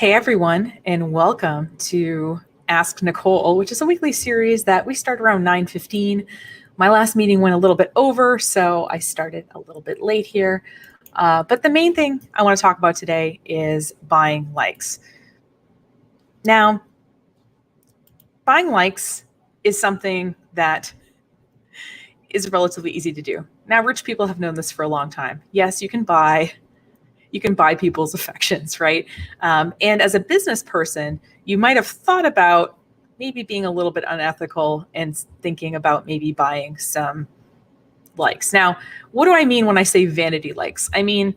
Hey everyone, and welcome to Ask Nicole, which is a weekly series that we start around 9:15. My last meeting went a little bit over, so I started a little bit late here. But the main thing I want to talk about today is buying likes. Now, buying likes is something that is relatively easy to do. Now, rich people have known this for a long time. Yes, you can buy people's affections, right? And as a business person, you might have thought about maybe being a little bit unethical and thinking about maybe buying some likes. Now, what do I mean when I say vanity likes? I mean,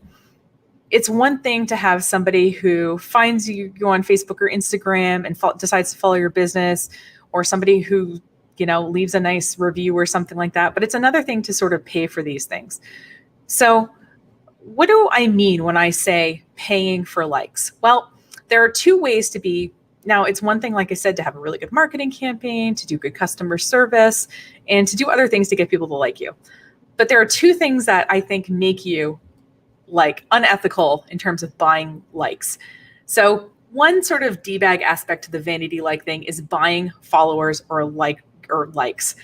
it's one thing to have somebody who finds you on Facebook or Instagram and decides to follow your business, or somebody who, leaves a nice review or something like that. But it's another thing to sort of pay for these things. So what do I mean when I say paying for likes? Well, there are two ways to be. Now, it's one thing, like I said, to have a really good marketing campaign, to do good customer service, and to do other things to get people to like you. But there are two things that I think make you unethical in terms of buying likes. So one sort of D-bag aspect to the vanity like thing is buying followers or likes.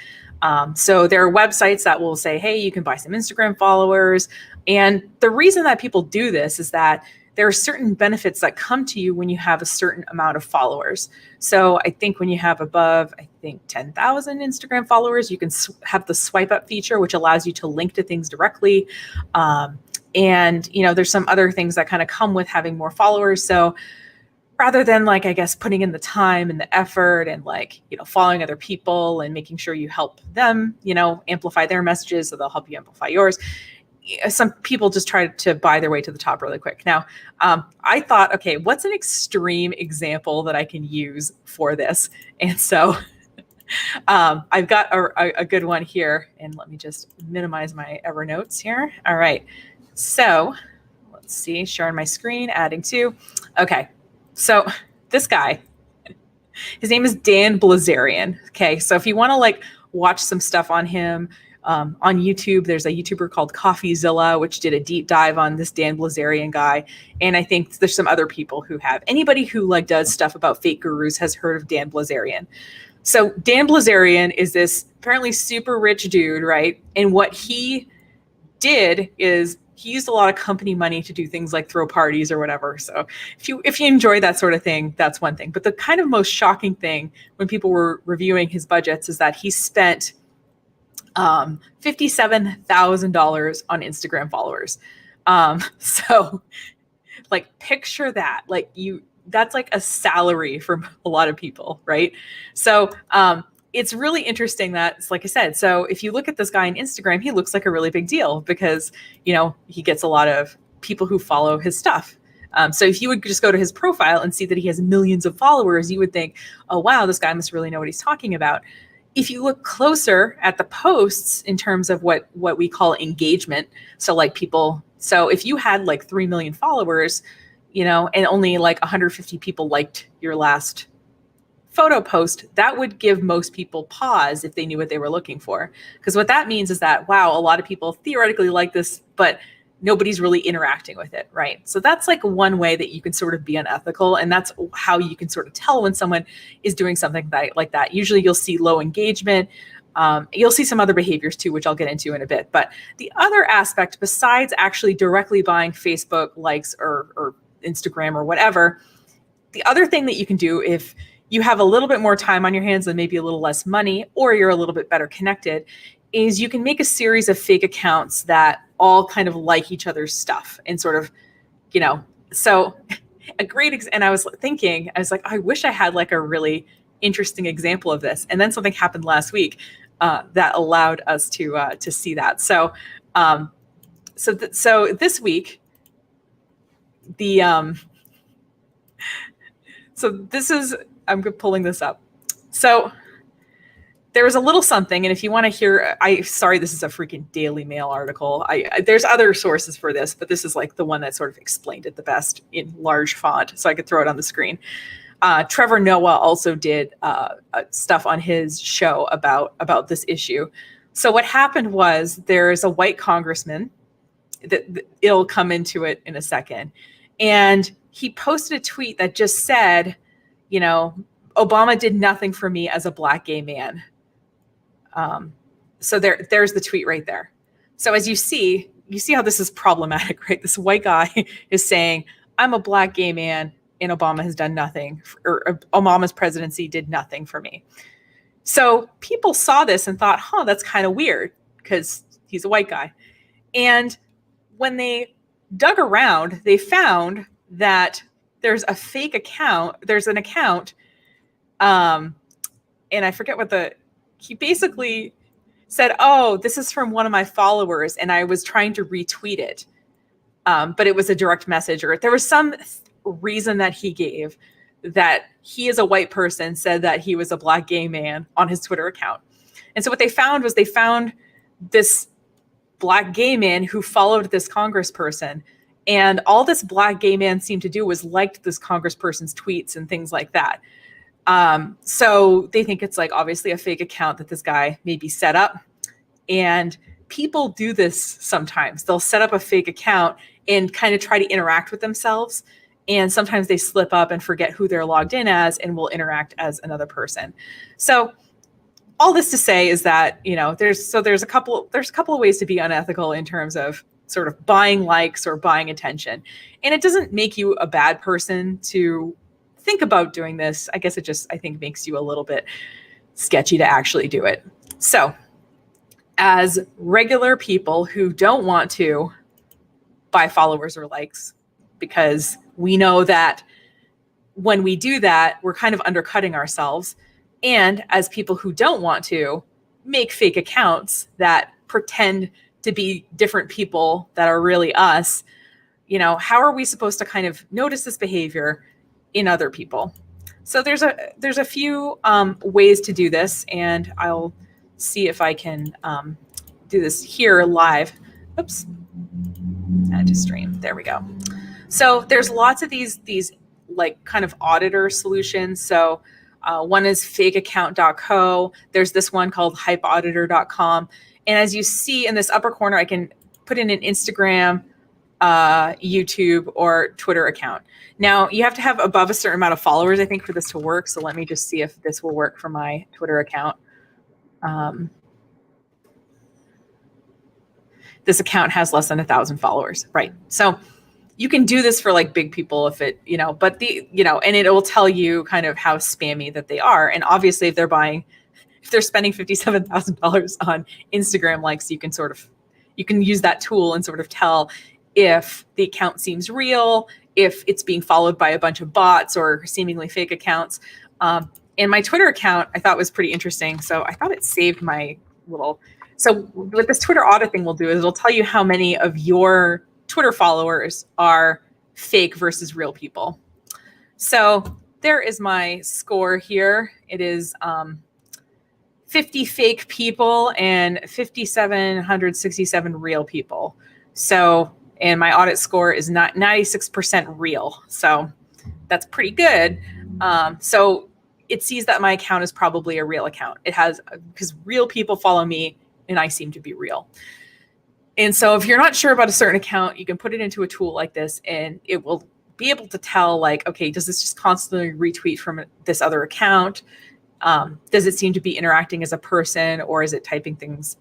So there are websites that will say, hey, you can buy some Instagram followers. And the reason that people do this is that there are certain benefits that come to you when you have a certain amount of followers. So I think when you have above, 10,000 Instagram followers, you can have the swipe up feature, which allows you to link to things directly. And there's some other things that kind of come with having more followers. So rather than putting in the time and the effort and following other people and making sure you help them, amplify their messages so they'll help you amplify yours. Some people just try to buy their way to the top really quick. Now, I thought, okay, what's an extreme example that I can use for this? And so I've got a good one here, and let me just minimize my Evernotes here. All right. So let's see, sharing my screen, adding to. Okay. So this guy, his name is Dan Blazarian. Okay. So if you want to watch some stuff on him, on YouTube, there's a YouTuber called CoffeeZilla, which did a deep dive on this Dan Blazarian guy. And I think there's some other people who have. Anybody who does stuff about fake gurus has heard of Dan Blazarian. So Dan Blazarian is this apparently super rich dude, right? And what he did is he used a lot of company money to do things like throw parties or whatever. So if you enjoy that sort of thing, that's one thing. But the kind of most shocking thing when people were reviewing his budgets is that he spent $57,000 on Instagram followers. So picture that, that's like a salary for a lot of people, right? So it's really interesting that, like I said, so if you look at this guy on Instagram, he looks like a really big deal because, he gets a lot of people who follow his stuff. So if you would just go to his profile and see that he has millions of followers, you would think, oh, wow, this guy must really know what he's talking about. If you look closer at the posts in terms of what we call engagement, so if you had 3 million followers, and only 150 people liked your last photo post, that would give most people pause if they knew what they were looking for. Because what that means is that, wow, a lot of people theoretically like this, but nobody's really interacting with it, right? So that's one way that you can sort of be unethical, and that's how you can sort of tell when someone is doing something like that. Usually you'll see low engagement. You'll see some other behaviors too, which I'll get into in a bit. But the other aspect, besides actually directly buying Facebook likes or Instagram or whatever, the other thing that you can do if you have a little bit more time on your hands and maybe a little less money, or you're a little bit better connected, is you can make a series of fake accounts that all kind of like each other's stuff and sort of, so a great, and I was like, I wish I had a really interesting example of this. And then something happened last week that allowed us to see that. So, so this week, I'm pulling this up. So there was a little something, and if you want to hear, sorry, this is a freaking Daily Mail article. There's other sources for this, but this is the one that sort of explained it the best in large font, so I could throw it on the screen. Trevor Noah also did stuff on his show about this issue. So what happened was there's a white congressman, it'll come into it in a second, and he posted a tweet that just said, Obama did nothing for me as a Black gay man. So there's the tweet right there. So as you see how this is problematic, right? This white guy is saying, I'm a Black gay man and Obama has done nothing, or Obama's presidency did nothing for me. So people saw this and thought, that's kind of weird because he's a white guy. And when they dug around, they found that there's a fake account. There's an account. And I forget he basically said, this is from one of my followers, and I was trying to retweet it. But it was a direct message, or there was some reason that he gave that he, as a white person, said that he was a Black gay man on his Twitter account. And so what they found was this Black gay man who followed this congressperson. And all this Black gay man seemed to do was liked this congressperson's tweets and things like that. So they think it's like obviously a fake account that this guy maybe set up. And people do this sometimes. They'll set up a fake account and kind of try to interact with themselves. And sometimes they slip up and forget who they're logged in as and will interact as another person. So all this to say is that, there's a couple of ways to be unethical in terms of sort of buying likes or buying attention. And it doesn't make you a bad person to think about doing this. I guess it just, I think, makes you a little bit sketchy to actually do it. So as regular people who don't want to buy followers or likes, because we know that when we do that, we're kind of undercutting ourselves. And as people who don't want to make fake accounts that pretend to be different people that are really us, how are we supposed to kind of notice this behavior in other people? So there's a few ways to do this, and I'll see if I can do this here live. Oops, add to stream. There we go. So there's lots of these like kind of auditor solutions. So one is fakeaccount.co. There's this one called hypeauditor.com. And as you see in this upper corner, I can put in an Instagram, YouTube, or Twitter account. Now, you have to have above a certain amount of followers, I think, for this to work. So let me just see if this will work for my Twitter account. This account has less than 1,000 followers, right? So you can do this for like big people if it, but and it will tell you kind of how spammy that they are. And obviously if they're spending $57,000 on Instagram likes, you can use that tool and sort of tell if the account seems real, if it's being followed by a bunch of bots or seemingly fake accounts. And my Twitter account I thought was pretty interesting. So I thought it saved my so what this Twitter audit thing will do is it'll tell you how many of your Twitter followers are fake versus real people. So there is my score here. It is 50 fake people and 5,767 real people. So, and my audit score is not 96% real. So that's pretty good. So it sees that my account is probably a real account. It has, because real people follow me and I seem to be real. And so if you're not sure about a certain account, you can put it into a tool like this and it will be able to tell like, okay, does this just constantly retweet from this other account? Does it seem to be interacting as a person, or is it typing things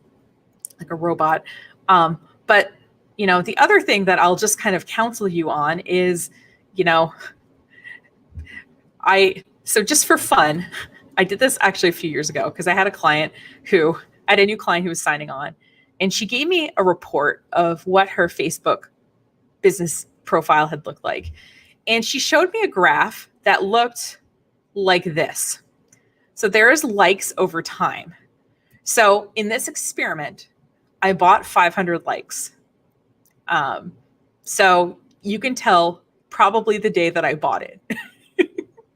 like a robot? But, the other thing that I'll just kind of counsel you on is, so just for fun, I did this actually a few years ago because I had a new client who was signing on. And she gave me a report of what her Facebook business profile had looked like. And she showed me a graph that looked like this. So there is likes over time. So in this experiment, I bought 500 likes. So you can tell probably the day that I bought it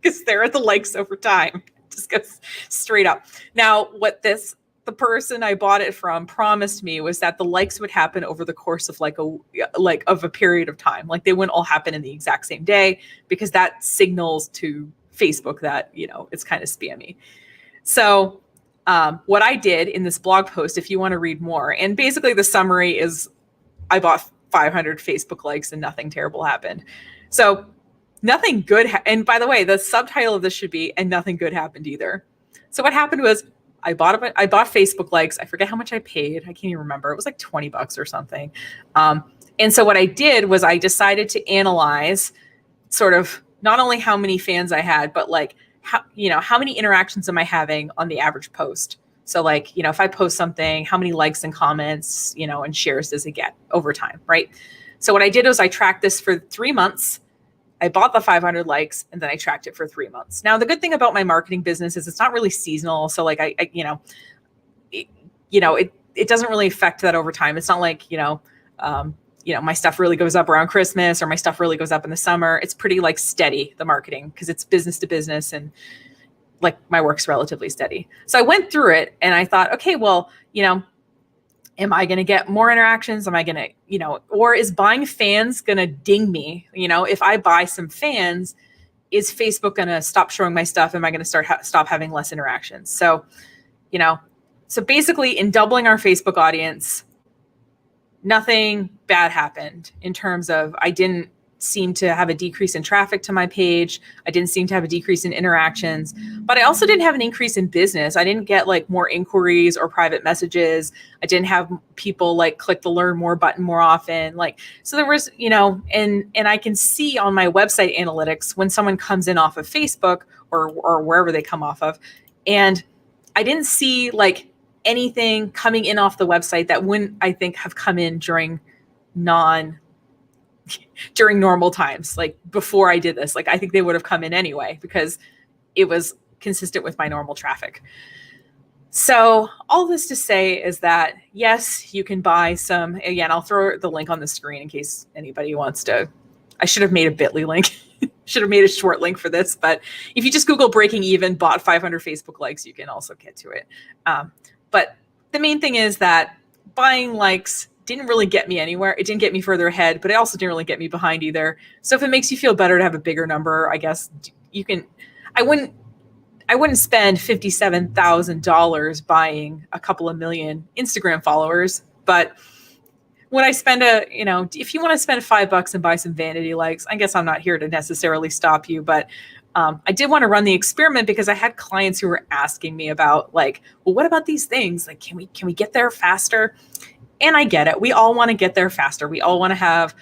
because there are the likes over time. Just goes straight up. Now, what the person I bought it from promised me was that the likes would happen over the course of of a period of time. Like they wouldn't all happen in the exact same day because that signals to Facebook that, it's kind of spammy. So what I did in this blog post, if you want to read more, and basically the summary is I bought 500 Facebook likes and nothing terrible happened. So nothing good. And by the way, the subtitle of this should be, and nothing good happened either. So what happened was I bought Facebook likes. I forget how much I paid. I can't even remember. It was like $20 or something. And so what I did was I decided to analyze sort of not only how many fans I had, but like how many interactions am I having on the average post? So like, if I post something, how many likes and comments, and shares does it get over time, right? So what I did was I tracked this for 3 months. I bought the 500 likes and then I tracked it for 3 months. Now, the good thing about my marketing business is it's not really seasonal. So like it doesn't really affect that over time. It's not like, my stuff really goes up around Christmas or my stuff really goes up in the summer. It's pretty like steady, the marketing, because it's business to business and like my work's relatively steady. So I went through it and I thought, okay, well, am I going to get more interactions? Am I going to, or is buying fans going to ding me? If I buy some fans, is Facebook going to stop showing my stuff? Am I going to stop having less interactions? So, so basically in doubling our Facebook audience, nothing bad happened in terms of I didn't seem to have a decrease in traffic to my page. I didn't seem to have a decrease in interactions, but I also didn't have an increase in business. I didn't get like more inquiries or private messages. I didn't have people like click the learn more button more often. So there was, and I can see on my website analytics when someone comes in off of Facebook or wherever they come off of. And I didn't see like anything coming in off the website that wouldn't, I think, have come in during normal times, like before I did this. Like I think they would have come in anyway because it was consistent with my normal traffic. So all this to say is that yes, you can buy some. Again, I'll throw the link on the screen in case anybody wants to. I should have made a bit.ly link. Should have made a short link for this, but if you just Google breaking even bought 500 Facebook likes, you can also get to it. But the main thing is that buying likes didn't really get me anywhere. It didn't get me further ahead, but it also didn't really get me behind either. So if it makes you feel better to have a bigger number, I guess you can. I wouldn't spend $57,000 buying a couple of million Instagram followers, but when I spend if you want to spend $5 and buy some vanity likes, I guess I'm not here to necessarily stop you, but I did want to run the experiment because I had clients who were asking me about like, well, what about these things? Like, can we get there faster? And I get it. We all want to get there faster. We all want to have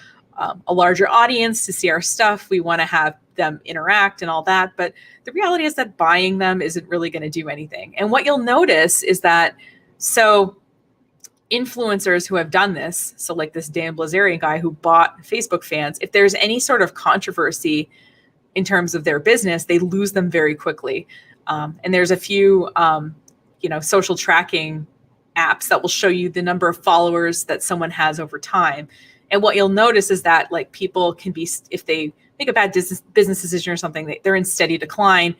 a larger audience to see our stuff. We want to have them interact and all that. But the reality is that buying them isn't really going to do anything. And what you'll notice is that, so influencers who have done this, so like this Dan Blazarian guy who bought Facebook fans, if there's any sort of controversy in terms of their business, they lose them very quickly. And there's a few, social tracking apps that will show you the number of followers that someone has over time. And what you'll notice is that like people can be, if they make a bad business decision or something, they're in steady decline.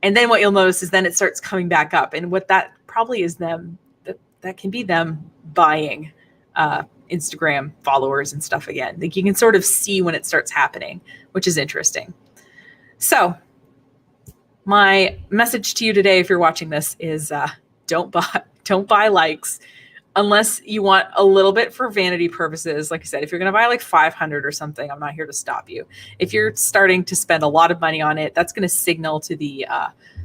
And then what you'll notice is then it starts coming back up. And what that probably is them, that can be them buying Instagram followers and stuff again. Like you can sort of see when it starts happening, which is interesting. So my message to you today, if you're watching this, is don't buy likes unless you want a little bit for vanity purposes. Like I said, if you're going to buy like 500 or something, I'm not here to stop you. If you're starting to spend a lot of money on it, that's going to signal to the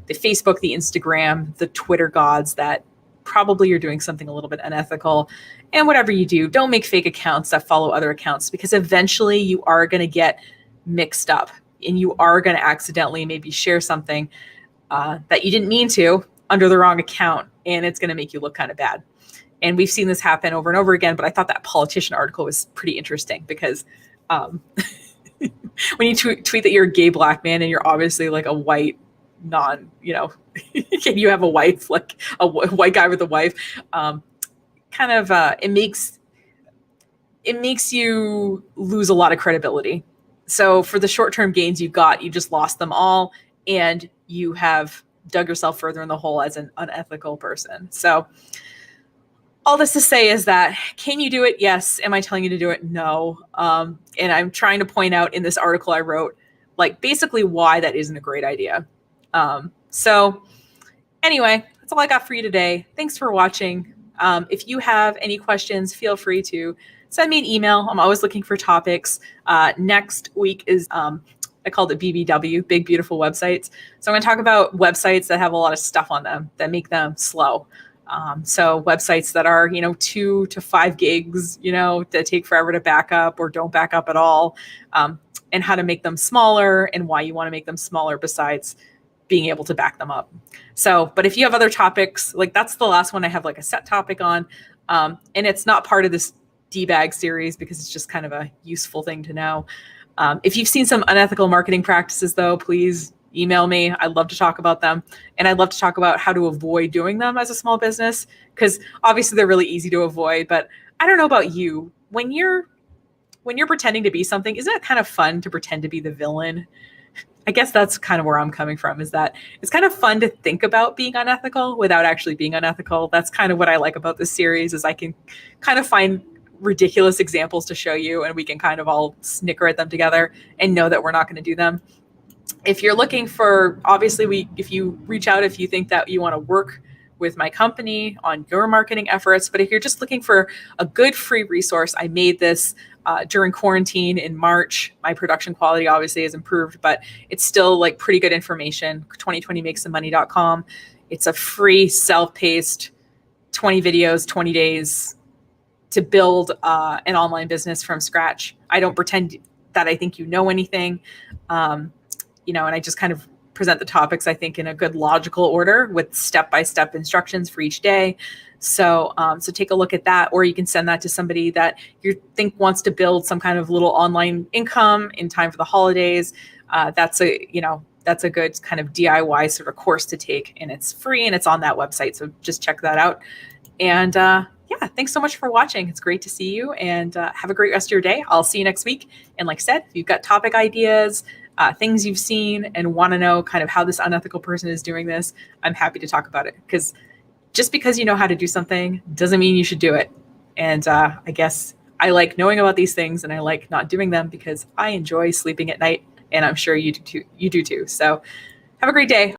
Facebook, the Instagram, the Twitter gods that probably you're doing something a little bit unethical. And whatever you do, don't make fake accounts that follow other accounts, because eventually you are going to get mixed up and you are going to accidentally maybe share something that you didn't mean to under the wrong account, and it's going to make you look kind of bad. And we've seen this happen over and over again, but I thought that politician article was pretty interesting because when you tweet that you're a gay black man and you're obviously like a white you have a wife, like a white guy with a wife, it makes you lose a lot of credibility. So for the short-term gains you got, you just lost them all, and you have dug yourself further in the hole as an unethical person. So all this to say is that, can you do it? Yes. Am I telling you to do it? No. And I'm trying to point out in this article I wrote, like basically why that isn't a great idea. So anyway, that's all I got for you today. Thanks for watching. If you have any questions, feel free to send me an email. I'm always looking for topics. Next week is I called it BBW, big, beautiful websites. So I'm going to talk about websites that have a lot of stuff on them that make them slow. So websites that are, 2 to 5 gigs, that take forever to back up or don't back up at all, and how to make them smaller and why you want to make them smaller besides being able to back them up. So, but if you have other topics, like that's the last one I have like a set topic on. And it's not part of this debag series because it's just kind of a useful thing to know. If you've seen some unethical marketing practices though, please email me. I'd love to talk about them. And I'd love to talk about how to avoid doing them as a small business, because obviously they're really easy to avoid, but I don't know about you. When you're pretending to be something, isn't it kind of fun to pretend to be the villain? I guess that's kind of where I'm coming from, is that it's kind of fun to think about being unethical without actually being unethical. That's kind of what I like about this series, is I can kind of find ridiculous examples to show you and we can kind of all snicker at them together and know that we're not going to do them. If you're looking for, obviously if you reach out, if you think that you want to work with my company on your marketing efforts, but if you're just looking for a good free resource, I made this during quarantine in March. My production quality obviously has improved, but it's still like pretty good information. 2020makessomemoney.com. It's a free self-paced 20 videos, 20 days to build an online business from scratch. I don't pretend that I think you know anything, and I just kind of present the topics, I think, in a good logical order with step-by-step instructions for each day. So take a look at that, or you can send that to somebody that you think wants to build some kind of little online income in time for the holidays. That's a good kind of DIY sort of course to take, and it's free and it's on that website. So just check that out. And yeah, thanks so much for watching. It's great to see you, and have a great rest of your day. I'll see you next week. And like I said, if you've got topic ideas, things you've seen and want to know kind of how this unethical person is doing this, I'm happy to talk about it, because just because you know how to do something doesn't mean you should do it. And I guess I like knowing about these things and I like not doing them because I enjoy sleeping at night, and I'm sure you do too. So have a great day.